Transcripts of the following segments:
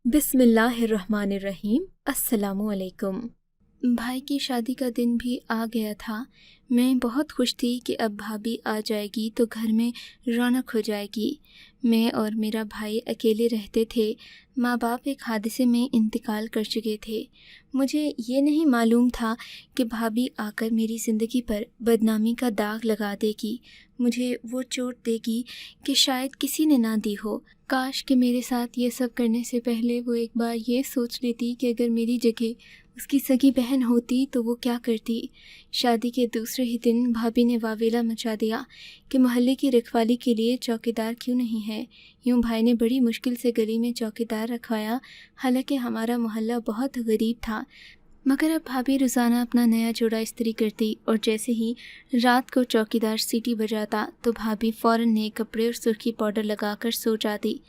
बिस्मिल्लाहिर्रहमानिर्रहीम। अस्सलामु अलैकुम। भाई की शादी का दिन भी आ गया था। मैं बहुत खुश थी कि अब भाभी आ जाएगी तो घर में रौनक हो जाएगी। मैं और मेरा भाई अकेले रहते थे। माँ बाप एक हादसे में इंतकाल कर चुके थे। मुझे ये नहीं मालूम था कि भाभी आकर मेरी ज़िंदगी पर बदनामी का दाग लगा देगी, मुझे वो चोट देगी कि शायद किसी ने ना दी हो। काश कि मेरे साथ ये सब करने से पहले वो एक बार ये सोच लेती कि अगर मेरी जगह उसकी सगी बहन होती तो वो क्या करती। शादी के दूसरे ही दिन भाभी ने वावेला मचा दिया कि मोहल्ले की रखवाली के लिए चौकीदार क्यों नहीं है। यूँ भाई ने बड़ी मुश्किल से गली में चौकीदार रखवाया। हालांकि हमारा मोहल्ला बहुत गरीब था, मगर अब भाभी रोज़ाना अपना नया जोड़ा इस्त्री करती और जैसे ही रात को चौकीदार सीटी बजाता तो भाभी फ़ौरन नए कपड़े और सुर्खी पाउडर लगाकर सो जाती।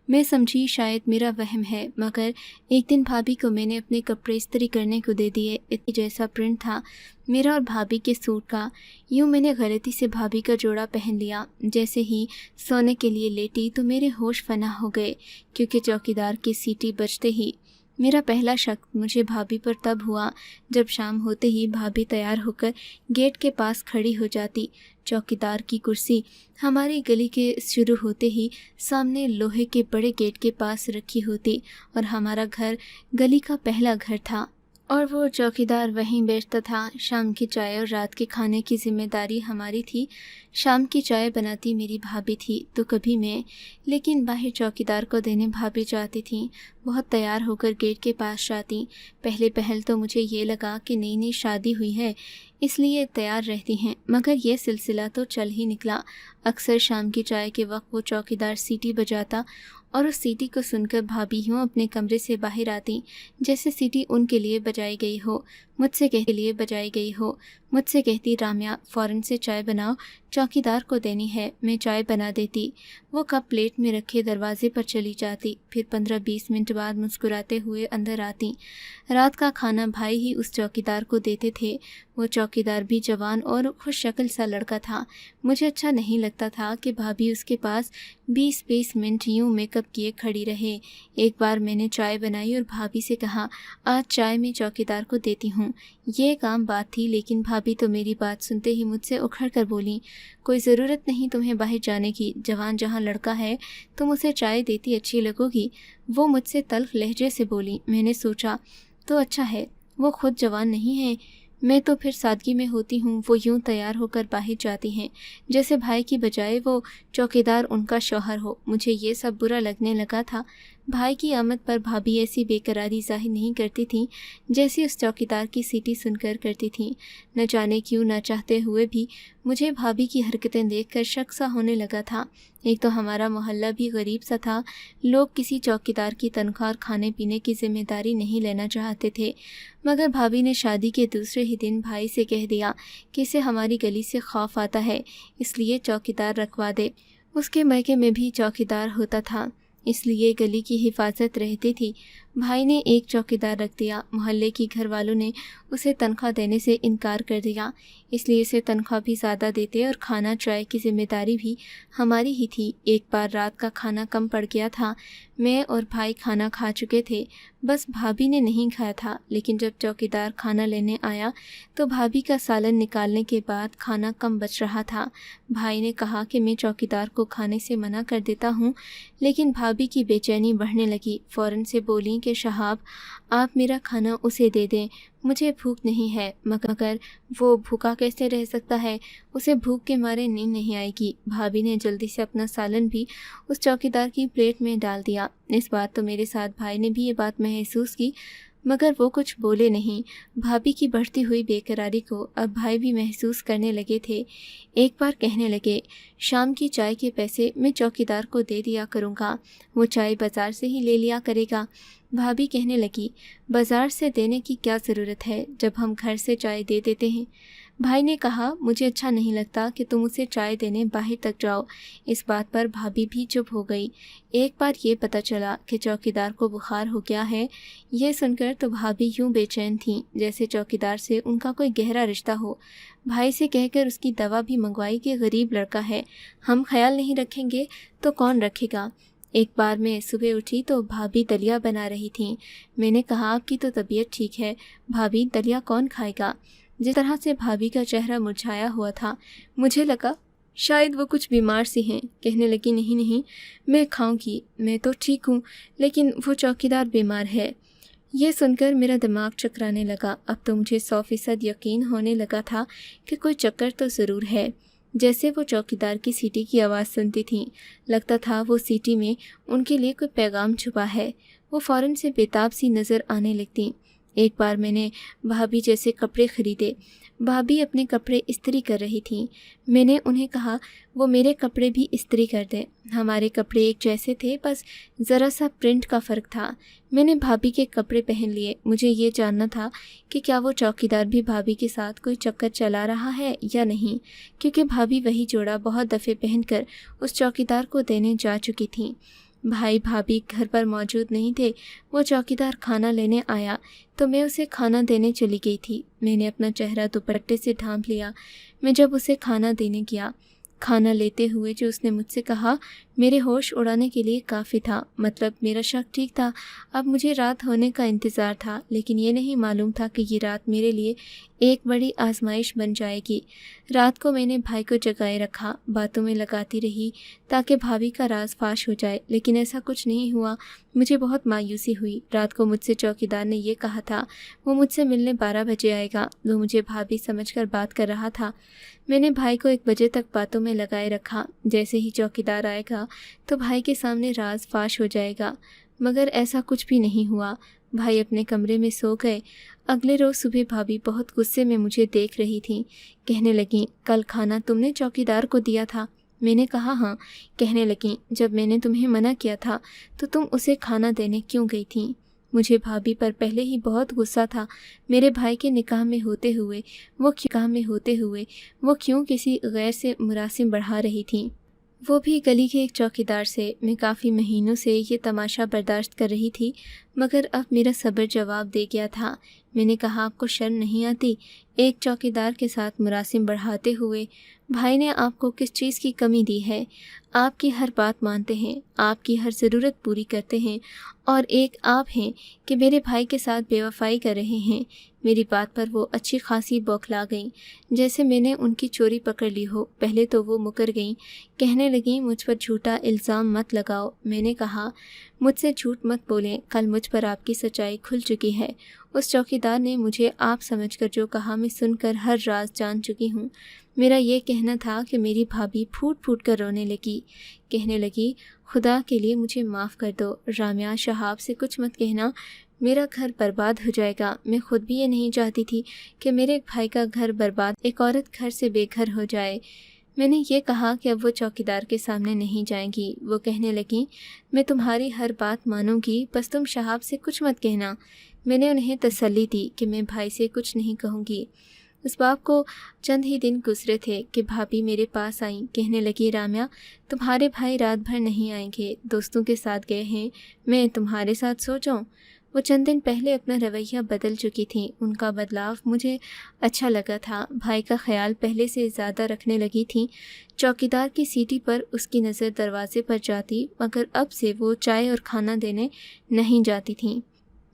मैं समझी शायद मेरा वहम है, मगर एक दिन भाभी को मैंने अपने कपड़े इस्त्री करने को दे दिए। इतनी जैसा प्रिंट था मेरा और भाभी के सूट का। यूँ मैंने गलती से भाभी का जोड़ा पहन लिया। जैसे ही सोने के लिए लेटी तो मेरे होश फना हो गए, क्योंकि चौकीदार की सीटी बजते ही मेरा पहला शक मुझे भाभी पर तब हुआ जब शाम होते ही भाभी तैयार होकर गेट के पास खड़ी हो जाती। चौकीदार की कुर्सी हमारी गली के शुरू होते ही सामने लोहे के बड़े गेट के पास रखी होती और हमारा घर गली का पहला घर था और वो चौकीदार वहीं बैठता था। शाम की चाय और रात के खाने की जिम्मेदारी हमारी थी। शाम की चाय बनाती मेरी भाभी थी तो कभी मैं, लेकिन बाहर चौकीदार को देने भाभी जाती थी। बहुत तैयार होकर गेट के पास जाती। पहले पहल तो मुझे ये लगा कि नई नई शादी हुई है इसलिए तैयार रहती हैं, मगर यह सिलसिला तो चल ही निकला। अक्सर शाम की चाय के वक्त वो चौकीदार सीटी बजाता और उस सीटी को सुनकर भाभी यूँ अपने कमरे से बाहर आती जैसे सीटी उनके लिए बजाई गई हो, मुझसे कहती राम्या फ़ौरन से चाय बनाओ, चौकीदार को देनी है। मैं चाय बना देती। वो कप प्लेट में रखे दरवाजे पर चली जाती। फिर 15-20 मिनट बाद मुस्कुराते हुए अंदर आती। रात का खाना भाई ही उस चौकीदार को देते थे। वो चौकीदार भी जवान और खुश शक्ल सा लड़का था। मुझे अच्छा नहीं लगता था कि भाभी उसके पास 20-20 मिनट यूँ मेकअप किए खड़ी रहे। एक बार मैंने चाय बनाई और भाभी से कहा, आज चाय मैं चौकीदार को देती हूँ। ये एक आम बात थी, लेकिन भाभी तो मेरी बात सुनते ही मुझसे उखड़ कर बोली, कोई ज़रूरत नहीं तुम्हें बाहर जाने की, जवान जहाँ लड़का है तुम उसे चाय देती अच्छी लगोगी। वो मुझसे तल्ख लहजे से बोली। मैंने सोचा तो अच्छा है, वो खुद जवान नहीं है, मैं तो फिर सादगी में होती हूँ। वो यूँ तैयार होकर बाहर जाती हैं जैसे भाई की बजाय वो चौकीदार उनका शौहर हो। मुझे ये सब बुरा लगने लगा था। भाई की आमद पर भाभी ऐसी बेकरारी ज़ाहिर नहीं करती थी जैसी उस चौकीदार की सीटी सुनकर करती थी। न जाने क्यों न चाहते हुए भी मुझे भाभी की हरकतें देखकर शक सा होने लगा था। एक तो हमारा मोहल्ला भी गरीब सा था। लोग किसी चौकीदार की तनख्वाह और खाने पीने की जिम्मेदारी नहीं लेना चाहते थे, मगर भाभी ने शादी के दूसरे ही दिन भाई से कह दिया कि इसे हमारी गली से खौफ आता है, इसलिए चौकीदार रखवा दे। उसके मैके में भी चौकीदार होता था, इसलिए गली की हिफाजत रहती थी। भाई ने एक चौकीदार रख दिया। मोहल्ले की घर वालों ने उसे तनख्वाह देने से इनकार कर दिया, इसलिए उसे तनख्वाह भी ज़्यादा देते और खाना चाय की जिम्मेदारी भी हमारी ही थी। एक बार रात का खाना कम पड़ गया था। मैं और भाई खाना खा चुके थे, बस भाभी ने नहीं खाया था। लेकिन जब चौकीदार खाना लेने आया तो भाभी का सालन निकालने के बाद खाना कम बच रहा था। भाई ने कहा कि मैं चौकीदार को खाने से मना कर देता हूँ, लेकिन भाभी की बेचैनी बढ़ने लगी। फ़ौरन से बोली कि शहाब, आप मेरा खाना उसे दे दें, मुझे भूख नहीं है। मगर वो भूखा कैसे रह सकता है, उसे भूख के मारे नींद नहीं आएगी। भाभी ने जल्दी से अपना सालन भी उस चौकीदार की प्लेट में डाल दिया। इस बार तो मेरे साथ भाई ने भी ये बात महसूस की, मगर वो कुछ बोले नहीं। भाभी की बढ़ती हुई बेकरारी को अब भाई भी महसूस करने लगे थे। एक बार कहने लगे, शाम की चाय के पैसे मैं चौकीदार को दे दिया करूँगा, वो चाय बाज़ार से ही ले लिया करेगा। भाभी कहने लगी, बाज़ार से देने की क्या ज़रूरत है जब हम घर से चाय दे देते हैं। भाई ने कहा, मुझे अच्छा नहीं लगता कि तुम उसे चाय देने बाहर तक जाओ। इस बात पर भाभी भी चुप हो गई। एक बार ये पता चला कि चौकीदार को बुखार हो गया है। ये सुनकर तो भाभी यूँ बेचैन थीं जैसे चौकीदार से उनका कोई गहरा रिश्ता हो। भाई से कहकर उसकी दवा भी मंगवाई कि गरीब लड़का है, हम ख्याल नहीं रखेंगे तो कौन रखेगा। एक बार मैं सुबह उठी तो भाभी दलिया बना रही थीं। मैंने कहा, आपकी तो तबीयत ठीक है भाभी, दलिया कौन खाएगा। जिस तरह से भाभी का चेहरा मुरझाया हुआ था, मुझे लगा शायद वो कुछ बीमार सी हैं। कहने लगी, नहीं नहीं, मैं खाऊंगी, मैं तो ठीक हूँ, लेकिन वो चौकीदार बीमार है। ये सुनकर मेरा दिमाग चकराने लगा। अब तो मुझे 100% यकीन होने लगा था कि कोई चक्कर तो ज़रूर है। जैसे वो चौकीदार की सीटी की आवाज़ सुनती थीं, लगता था वो सीटी में उनके लिए कोई पैगाम छुपा है। वो फ़ौरन से बेताब सी नज़र आने लगतीं। एक बार मैंने भाभी जैसे कपड़े ख़रीदे। भाभी अपने कपड़े इस्त्री कर रही थीं। मैंने उन्हें कहा, वो मेरे कपड़े भी इस्त्री कर दें। हमारे कपड़े एक जैसे थे, बस ज़रा सा प्रिंट का फ़र्क था। मैंने भाभी के कपड़े पहन लिए। मुझे ये जानना था कि क्या वो चौकीदार भी भाभी के साथ कोई चक्कर चला रहा है या नहीं, क्योंकि भाभी वही जोड़ा बहुत दफ़े पहनकर उस चौकीदार को देने जा चुकी थीं। भाई भाभी घर पर मौजूद नहीं थे। वो चौकीदार खाना लेने आया तो मैं उसे खाना देने चली गई थी। मैंने अपना चेहरा दुपट्टे से ढांप लिया। मैं जब उसे खाना देने गया, खाना लेते हुए जो उसने मुझसे कहा, मेरे होश उड़ाने के लिए काफ़ी था। मतलब मेरा शक ठीक था। अब मुझे रात होने का इंतज़ार था, लेकिन ये नहीं मालूम था कि ये रात मेरे लिए एक बड़ी आजमाइश बन जाएगी। रात को मैंने भाई को जगाए रखा, बातों में लगाती रही ताकि भाभी का राज फाश हो जाए, लेकिन ऐसा कुछ नहीं हुआ। मुझे बहुत मायूसी हुई। रात को मुझसे चौकीदार ने ये कहा था, वो मुझसे मिलने 12 बजे आएगा। वो मुझे भाभी समझकर बात कर रहा था। मैंने भाई को 1 बजे तक बातों में लगाए रखा। जैसे ही चौकीदार आएगा तो भाई के सामने राज फाश हो जाएगा, मगर ऐसा कुछ भी नहीं हुआ। भाई अपने कमरे में सो गए। अगले रोज़ सुबह भाभी बहुत गुस्से में मुझे देख रही थीं। कहने लगीं, कल खाना तुमने चौकीदार को दिया था। मैंने कहा, हाँ। कहने लगीं, जब मैंने तुम्हें मना किया था तो तुम उसे खाना देने क्यों गई थीं। मुझे भाभी पर पहले ही बहुत गुस्सा था। मेरे भाई के निकाह में होते हुए वो क्यों किसी गैर से मुरासिम बढ़ा रही थीं, वो भी गली के एक चौकीदार से। मैं काफ़ी महीनों से ये तमाशा बर्दाश्त कर रही थी, मगर अब मेरा सब्र जवाब दे गया था। मैंने कहा, आपको शर्म नहीं आती एक चौकीदार के साथ मुरासिम बढ़ाते हुए। भाई ने आपको किस चीज़ की कमी दी है। आपकी हर बात मानते हैं, आपकी हर ज़रूरत पूरी करते हैं, और एक आप हैं कि मेरे भाई के साथ बेवफाई कर रहे हैं। मेरी बात पर वो अच्छी खासी बौखला गईं, जैसे मैंने उनकी चोरी पकड़ ली हो। पहले तो वो मुकर गईं। कहने लगीं, मुझ पर झूठा इल्ज़ाम मत लगाओ। मैंने कहा, मुझसे झूठ मत बोलें, कल मुझ पर आपकी सच्चाई खुल चुकी है। उस चौकीदार ने मुझे आप समझकर जो कहा, मैं सुनकर हर राज जान चुकी हूँ। मेरा ये कहना था कि मेरी भाभी फूट फूट कर रोने लगी। कहने लगी, खुदा के लिए मुझे माफ़ कर दो राम्या, शहाब से कुछ मत कहना, मेरा घर बर्बाद हो जाएगा। मैं खुद भी ये नहीं चाहती थी कि मेरे भाई का घर बर्बाद, एक औरत घर से बेघर हो जाए। मैंने ये कहा कि अब वो चौकीदार के सामने नहीं जाएंगी। वो कहने लगी, मैं तुम्हारी हर बात मानूंगी, बस तुम शहाब से कुछ मत कहना। मैंने उन्हें तसल्ली दी कि मैं भाई से कुछ नहीं कहूँगी। इस बात को चंद ही दिन गुजरे थे कि भाभी मेरे पास आईं। कहने लगी, राम्या, तुम्हारे भाई रात भर नहीं आएंगे, दोस्तों के साथ गए हैं, मैं तुम्हारे साथ सो जाऊँ। वो चंद दिन पहले अपना रवैया बदल चुकी थी। उनका बदलाव मुझे अच्छा लगा था। भाई का ख्याल पहले से ज़्यादा रखने लगी थी। चौकीदार की सीटी पर उसकी नज़र दरवाजे पर जाती, मगर अब से वो चाय और खाना देने नहीं जाती थी।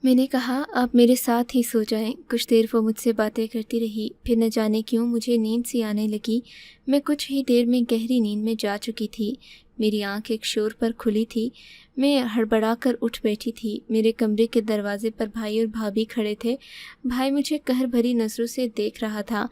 मैंने कहा, आप मेरे साथ ही सो जाएं। कुछ देर वो मुझसे बातें करती रही, फिर न जाने क्यों मुझे नींद सी आने लगी। मैं कुछ ही देर में गहरी नींद में जा चुकी थी। मेरी आंख एक शोर पर खुली थी। मैं हड़बड़ा कर उठ बैठी थी। मेरे कमरे के दरवाजे पर भाई और भाभी खड़े थे। भाई मुझे कहर भरी नज़रों से देख रहा था।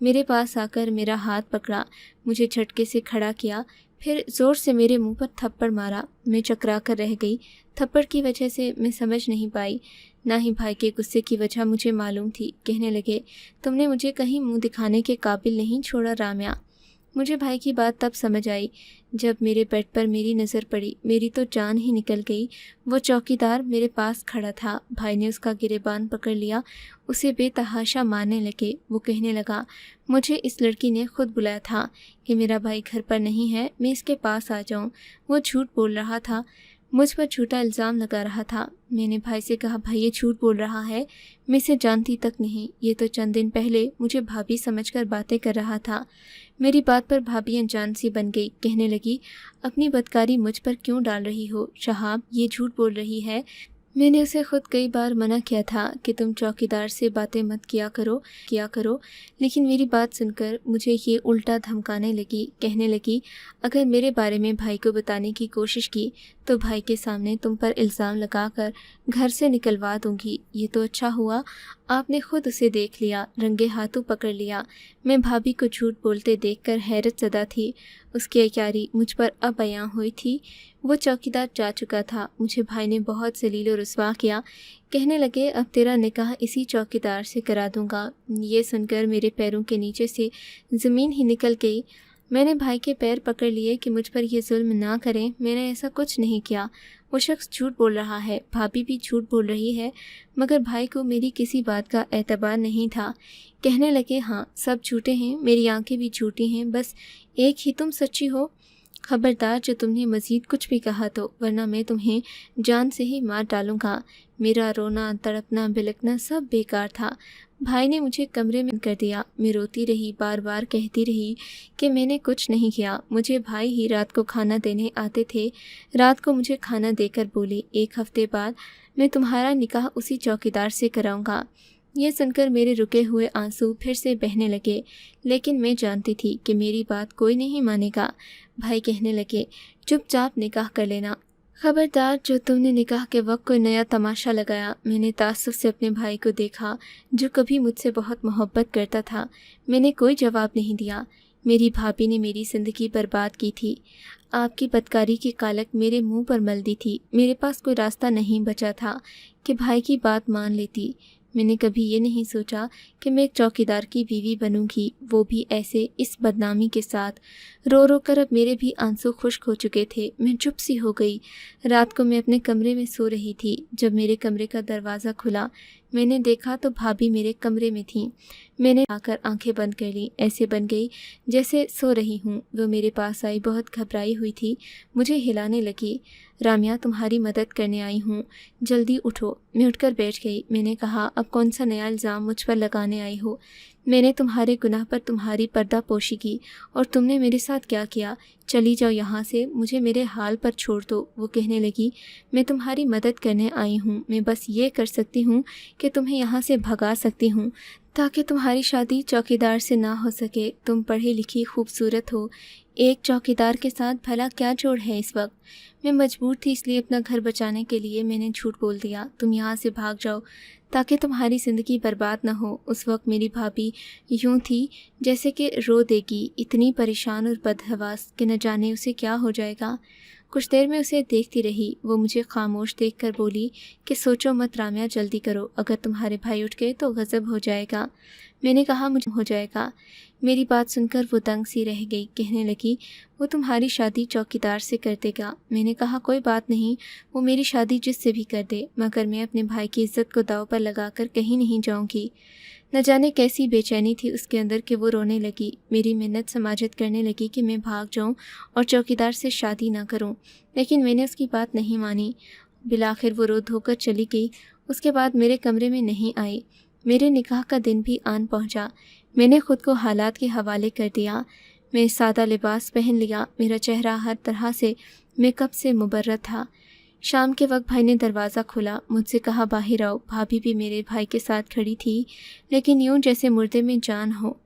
मेरे पास आकर मेरा हाथ पकड़ा, मुझे झटके से खड़ा किया, फिर ज़ोर से मेरे मुंह पर थप्पड़ मारा। मैं चकरा कर रह गई। थप्पड़ की वजह से मैं समझ नहीं पाई, ना ही भाई के गुस्से की वजह मुझे मालूम थी। कहने लगे, तुमने मुझे कहीं मुंह दिखाने के काबिल नहीं छोड़ा राम्या। मुझे भाई की बात तब समझ आई जब मेरे बेड पर मेरी नज़र पड़ी। मेरी तो जान ही निकल गई। वो चौकीदार मेरे पास खड़ा था। भाई ने उसका गिरेबान पकड़ लिया, उसे बेतहाशा मारने लगे। वो कहने लगा, मुझे इस लड़की ने खुद बुलाया था कि मेरा भाई घर पर नहीं है, मैं इसके पास आ जाऊं। वो झूठ बोल रहा था। मुझ पर झूठा इल्ज़ाम लगा रहा था। मैंने भाई से कहा, भाई ये झूठ बोल रहा है, मैं इसे जानती तक नहीं। ये तो चंद दिन पहले मुझे भाभी समझकर बातें कर रहा था। मेरी बात पर भाभी अनजान सी बन गई। कहने लगी, अपनी बदकारी मुझ पर क्यों डाल रही हो शहाब, ये झूठ बोल रही है। मैंने उसे खुद कई बार मना किया था कि तुम चौकीदार से बातें मत किया करो, लेकिन मेरी बात सुनकर मुझे ये उल्टा धमकाने लगी। कहने लगी, अगर मेरे बारे में भाई को बताने की कोशिश की तो भाई के सामने तुम पर इल्ज़ाम लगाकर घर से निकलवा दूंगी। ये तो अच्छा हुआ आपने खुद उसे देख लिया, रंगे हाथों पकड़ लिया। मैं भाभी को झूठ बोलते देखकर हैरत ज़दा थी। उसकी अयारी मुझ पर अब बयां हुई थी। वो चौकीदार जा चुका था। मुझे भाई ने बहुत जलील और रुस्वा किया। कहने लगे, अब तेरा निकाह इसी चौकीदार से करा दूंगा। ये सुनकर मेरे पैरों के नीचे से ज़मीन ही निकल गई। मैंने भाई के पैर पकड़ लिए कि मुझ पर यह जुल्म ना करें। मैंने ऐसा कुछ नहीं किया। वो शख्स झूठ बोल रहा है, भाभी भी झूठ बोल रही है, मगर भाई को मेरी किसी बात का एतबार नहीं था। कहने लगे, हाँ सब झूठे हैं, मेरी आंखें भी झूठी हैं, बस एक ही तुम सच्ची हो। खबरदार जो तुमने मज़ीद कुछ भी कहा तो, वरना मैं तुम्हें जान से ही मार डालूँगा। मेरा रोना, तड़पना, बिलखना सब बेकार था। भाई ने मुझे कमरे में कर दिया। मैं रोती रही, बार बार कहती रही कि मैंने कुछ नहीं किया। मुझे भाई ही रात को खाना देने आते थे। रात को मुझे खाना देकर बोली, 1 हफ्ते बाद मैं तुम्हारा निकाह उसी चौकीदार से कराऊँगा। ये सुनकर मेरे रुके हुए आंसू फिर से बहने लगे, लेकिन मैं जानती थी कि मेरी बात कोई नहीं मानेगा। भाई कहने लगे, चुपचाप निकाह कर लेना। खबरदार जो तुमने निकाह के वक्त कोई नया तमाशा लगाया। मैंने तासुफ से अपने भाई को देखा जो कभी मुझसे बहुत मोहब्बत करता था। मैंने कोई जवाब नहीं दिया। मेरी भाभी ने मेरी ज़िंदगी बर्बाद की थी। आपकी बदकारी की कालक मेरे मुंह पर मल दी थी। मेरे पास कोई रास्ता नहीं बचा था कि भाई की बात मान लेती। मैंने कभी ये नहीं सोचा कि मैं एक चौकीदार की बीवी बनूंगी, वो भी ऐसे, इस बदनामी के साथ। रो रो कर अब मेरे भी आंसू खुश्क हो चुके थे। मैं चुप सी हो गई। रात को मैं अपने कमरे में सो रही थी। जब मेरे कमरे का दरवाज़ा खुला, मैंने देखा तो भाभी मेरे कमरे में थी। मैंने आकर आंखें बंद कर ली, ऐसे बन गई जैसे सो रही हूँ। वो मेरे पास आई, बहुत घबराई हुई थी, मुझे हिलाने लगी। रामिया, तुम्हारी मदद करने आई हूँ, जल्दी उठो। मैं उठकर बैठ गई। मैंने कहा, अब कौन सा नया इल्ज़ाम मुझ पर लगाने आई हो? मैंने तुम्हारे गुनाह पर तुम्हारी पर्दा पोशी की, और तुमने मेरे साथ क्या किया? चली जाओ यहाँ से, मुझे मेरे हाल पर छोड़ दो। वो कहने लगी, मैं तुम्हारी मदद करने आई हूँ। मैं बस ये कर सकती हूँ कि तुम्हें यहाँ से भगा सकती हूँ, ताकि तुम्हारी शादी चौकीदार से ना हो सके। तुम पढ़ी लिखी, खूबसूरत हो, एक चौकीदार के साथ भला क्या जोड़ है इस वक्त? मैं मजबूर थी, इसलिए अपना घर बचाने के लिए मैंने झूठ बोल दिया। तुम यहाँ से भाग जाओ ताकि तुम्हारी ज़िंदगी बर्बाद न हो। उस वक्त मेरी भाभी यूँ थी जैसे कि रो देगी, इतनी परेशान और बदहवास कि न जाने उसे क्या हो जाएगा। कुछ देर में उसे देखती रही। वो मुझे खामोश देखकर बोली कि सोचो मत रामिया, जल्दी करो, अगर तुम्हारे भाई उठ गए तो गज़ब हो जाएगा। मैंने कहा, मुझे हो जाएगा। मेरी बात सुनकर वो दंग सी रह गई। कहने लगी, वो तुम्हारी शादी चौकीदार से कर देगा। मैंने कहा, कोई बात नहीं, वो मेरी शादी जिससे भी कर दे, मगर मैं अपने भाई की इज्जत को दांव पर लगाकर कहीं नहीं जाऊंगी। न जाने कैसी बेचैनी थी उसके अंदर कि वो रोने लगी। मेरी मिन्नत समाजत करने लगी कि मैं भाग जाऊं और चौकीदार से शादी ना करूं, लेकिन मैंने उसकी बात नहीं मानी। बिलाखिर वो रो धोकर चली गई। उसके बाद मेरे कमरे में नहीं आई। मेरे निकाह का दिन भी आन पहुंचा। मैंने खुद को हालात के हवाले कर दिया। मैं सादा लिबास पहन लिया। मेरा चेहरा हर तरह से मेकअप से मुबर्रत था। शाम के वक्त भाई ने दरवाज़ा खोला, मुझसे कहा, बाहर आओ। भाभी भी मेरे भाई के साथ खड़ी थी, लेकिन यूं जैसे मुर्दे में जान हो।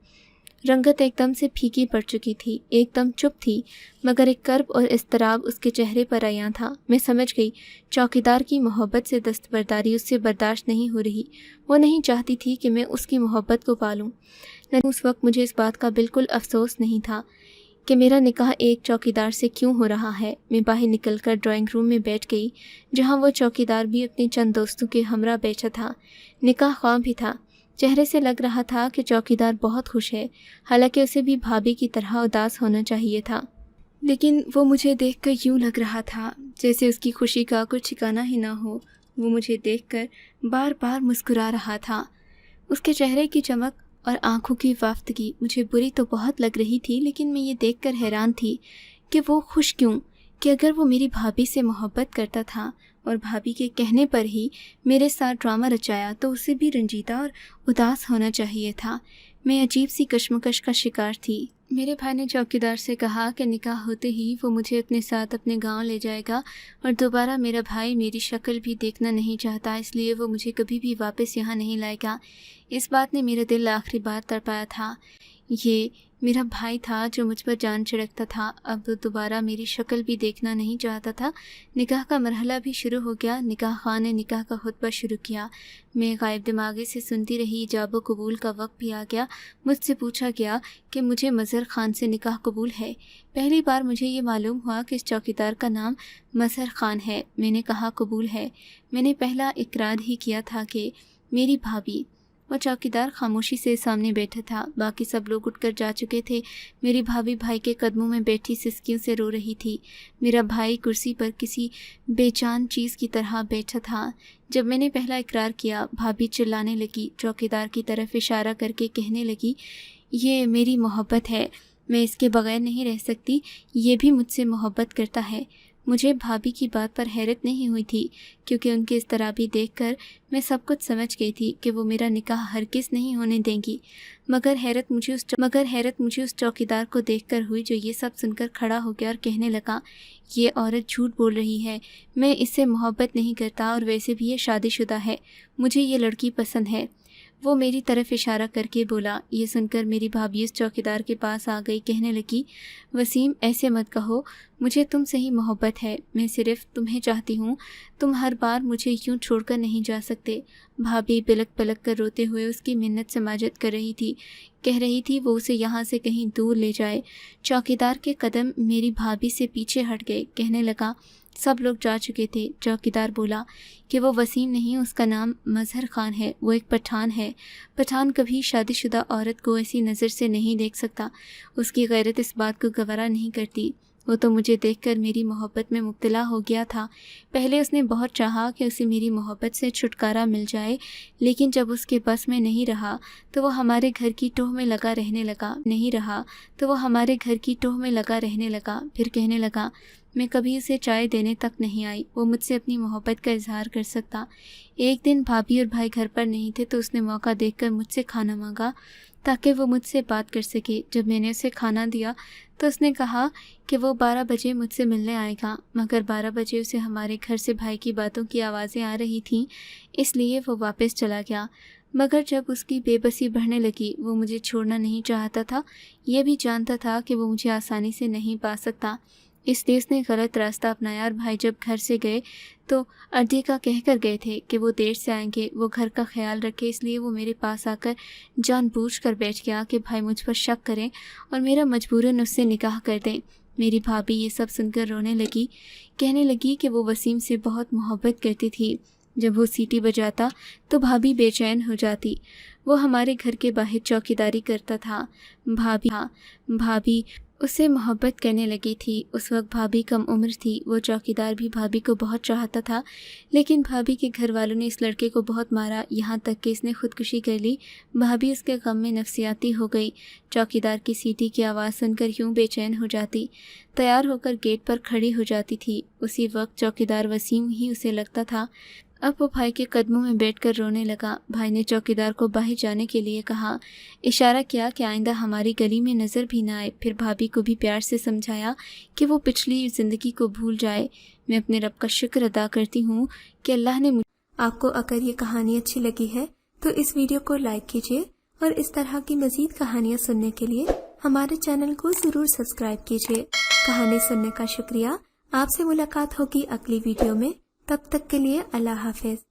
रंगत एकदम से फीकी पड़ चुकी थी, एकदम चुप थी, मगर एक कर्ब और इस्तराब उसके चेहरे पर आया था। मैं समझ गई, चौकीदार की मोहब्बत से दस्तबरदारी उससे बर्दाश्त नहीं हो रही। वो नहीं चाहती थी कि मैं उसकी मोहब्बत को पालूं। उस वक्त मुझे इस बात का बिल्कुल अफसोस नहीं था कि मेरा निकाह एक चौकीदार से क्यों हो रहा है। मैं बाहर निकलकर ड्राइंग रूम में बैठ गई, जहाँ वो चौकीदार भी अपने चंद दोस्तों के हमरा बैठा था। निकाह ख्वाह भी था। चेहरे से लग रहा था कि चौकीदार बहुत खुश है, हालांकि उसे भी भाभी की तरह उदास होना चाहिए था, लेकिन वो मुझे देखकर यूँ लग रहा था जैसे उसकी खुशी का कुछ ठिकाना ही ना हो। वो मुझे देखकर बार बार मुस्कुरा रहा था। उसके चेहरे की चमक और आंखों की वाफ्तगी मुझे बुरी तो बहुत लग रही थी, लेकिन मैं ये देखकर हैरान थी कि वो खुश क्यों, کہ اگر وہ میری بھابھی سے محبت کرتا تھا اور بھابھی کے کہنے پر ہی میرے ساتھ ڈرامہ رچایا تو اسے بھی رنجیدہ اور اداس ہونا چاہیے تھا۔ میں عجیب سی کشمکش کا شکار تھی۔ میرے بھائی نے چوکیدار سے کہا کہ نکاح ہوتے ہی وہ مجھے اپنے ساتھ اپنے گاؤں لے جائے گا اور دوبارہ میرا بھائی میری شکل بھی دیکھنا نہیں چاہتا، اس لیے وہ مجھے کبھی بھی واپس یہاں نہیں لائے گا۔ اس بات نے میرا دل آخری بار تڑپایا تھا۔ یہ میرا بھائی تھا جو مجھ پر جان چھڑکتا تھا، اب وہ دوبارہ میری شکل بھی دیکھنا نہیں چاہتا تھا۔ نکاح کا مرحلہ بھی شروع ہو گیا۔ نکاح خواہ نے نکاح کا خطبہ شروع کیا۔ میں غائب دماغی سے سنتی رہی۔ ایجاب و قبول کا وقت بھی آ گیا۔ مجھ سے پوچھا گیا کہ مجھے مظہر خان سے نکاح قبول ہے۔ پہلی بار مجھے یہ معلوم ہوا کہ اس چوکیدار کا نام مظہر خان ہے۔ میں نے کہا قبول ہے۔ میں نے پہلا اقرار ہی کیا تھا کہ میری بھابھی۔ وہ چوکیدار خاموشی سے سامنے بیٹھا تھا۔ باقی سب لوگ اٹھ کر جا چکے تھے۔ میری بھابھی بھائی کے قدموں میں بیٹھی سسکیوں سے رو رہی تھی۔ میرا بھائی کرسی پر کسی بے جان چیز کی طرح بیٹھا تھا۔ جب میں نے پہلا اقرار کیا، بھابھی چلانے لگی، چوکیدار کی طرف اشارہ کر کے کہنے لگی، یہ میری محبت ہے، میں اس کے بغیر نہیں رہ سکتی، یہ بھی مجھ سے محبت کرتا ہے۔ مجھے بھابھی کی بات پر حیرت نہیں ہوئی تھی، کیونکہ ان کے اضطرابی دیکھ کر میں سب کچھ سمجھ گئی تھی کہ وہ میرا نکاح ہرگز نہیں ہونے دیں گی۔ مگر حیرت مجھے اس چوکیدار کو دیکھ کر ہوئی جو یہ سب سن کر کھڑا ہو گیا اور کہنے لگا، یہ عورت جھوٹ بول رہی ہے، میں اس سے محبت نہیں کرتا اور ویسے بھی یہ شادی شدہ ہے، مجھے یہ لڑکی پسند ہے۔ وہ میری طرف اشارہ کر کے بولا۔ یہ سن کر میری بھابھی اس چوکیدار کے پاس آ گئی، کہنے لگی، وسیم ایسے مت کہو، مجھے تم سے ہی محبت ہے، میں صرف تمہیں چاہتی ہوں، تم ہر بار مجھے یوں چھوڑ کر نہیں جا سکتے۔ بھابھی پلک پلک کر روتے ہوئے اس کی منت سماجت کر رہی تھی، کہہ رہی تھی وہ اسے یہاں سے کہیں دور لے جائے۔ چوکیدار کے قدم میری بھابھی سے پیچھے ہٹ گئے، کہنے لگا، سب لوگ جا چکے تھے۔ چوکیدار بولا کہ وہ وسیم نہیں، اس کا نام مظہر خان ہے، وہ ایک پٹھان ہے۔ پٹھان کبھی شادی شدہ عورت کو ایسی نظر سے نہیں دیکھ سکتا، اس کی غیرت اس بات کو گوارا نہیں کرتی۔ وہ تو مجھے دیکھ کر میری محبت میں مبتلا ہو گیا تھا۔ پہلے اس نے بہت چاہا کہ اسے میری محبت سے چھٹکارا مل جائے، لیکن جب اس کے بس میں نہیں رہا تو وہ ہمارے گھر کی ٹوہ میں لگا رہنے لگا۔ پھر کہنے لگا، میں کبھی اسے چائے دینے تک نہیں آئی، وہ مجھ سے اپنی محبت کا اظہار کر سکتا۔ ایک دن بھابھی اور بھائی گھر پر نہیں تھے تو اس نے موقع دیکھ کر مجھ سے کھانا مانگا تاکہ وہ مجھ سے بات کر سکے۔ جب میں نے اسے کھانا دیا تو اس نے کہا کہ وہ 12 بجے مجھ سے ملنے آئے گا، مگر 12 بجے اسے ہمارے گھر سے بھائی کی باتوں کی آوازیں آ رہی تھیں، اس لیے وہ واپس چلا گیا۔ مگر جب اس کی بے بسی بڑھنے لگی، وہ مجھے چھوڑنا نہیں چاہتا تھا، یہ بھی جانتا تھا کہ وہ مجھے آسانی سے نہیں پا سکتا، اس لیے اس نے غلط راستہ اپنایا اور بھائی جب گھر سے گئے تو اردے کا کہہ کر گئے تھے کہ وہ دیر سے آئیں گے، وہ گھر کا خیال رکھے، اس لیے وہ میرے پاس آ کر جان بوجھ کر بیٹھ گیا کہ بھائی مجھ پر شک کریں اور میرا مجبوراً اس سے نکاح کر دیں۔ میری بھابھی یہ سب سن کر رونے لگی، کہنے لگی کہ وہ وسیم سے بہت محبت کرتی تھی، جب وہ سیٹی بجاتا تو بھابھی بے چین ہو جاتی۔ وہ ہمارے گھر کے باہر چوکیداری کرتا تھا۔ بھابھی اس سے محبت کرنے لگی تھی۔ اس وقت بھابھی کم عمر تھی۔ وہ چوکیدار بھی بھابھی کو بہت چاہتا تھا، لیکن بھابھی کے گھر والوں نے اس لڑکے کو بہت مارا، یہاں تک کہ اس نے خودکشی کر لی۔ بھابھی اس کے غم میں نفسیاتی ہو گئی۔ چوکیدار کی سیٹی کی آواز سن کر یوں بے چین ہو جاتی، تیار ہو کر گیٹ پر کھڑی ہو جاتی تھی۔ اسی وقت چوکیدار وسیم ہی اسے لگتا تھا۔ اب وہ بھائی کے قدموں میں بیٹھ کر رونے لگا۔ بھائی نے چوکیدار کو باہر جانے کے لیے کہا، اشارہ کیا کہ آئندہ ہماری گلی میں نظر بھی نہ آئے۔ پھر بھابھی کو بھی پیار سے سمجھایا کہ وہ پچھلی زندگی کو بھول جائے۔ میں اپنے رب کا شکر ادا کرتی ہوں کہ اللہ نے آپ کو اگر یہ کہانی اچھی لگی ہے تو اس ویڈیو کو لائک کیجیے اور اس طرح کی مزید کہانیاں سننے کے لیے ہمارے چینل کو ضرور سبسکرائب کیجیے۔ کہانی سننے کا شکریہ۔ آپ سے ملاقات ہوگی اگلی ویڈیو میں، تب تک کے لیے اللہ حافظ۔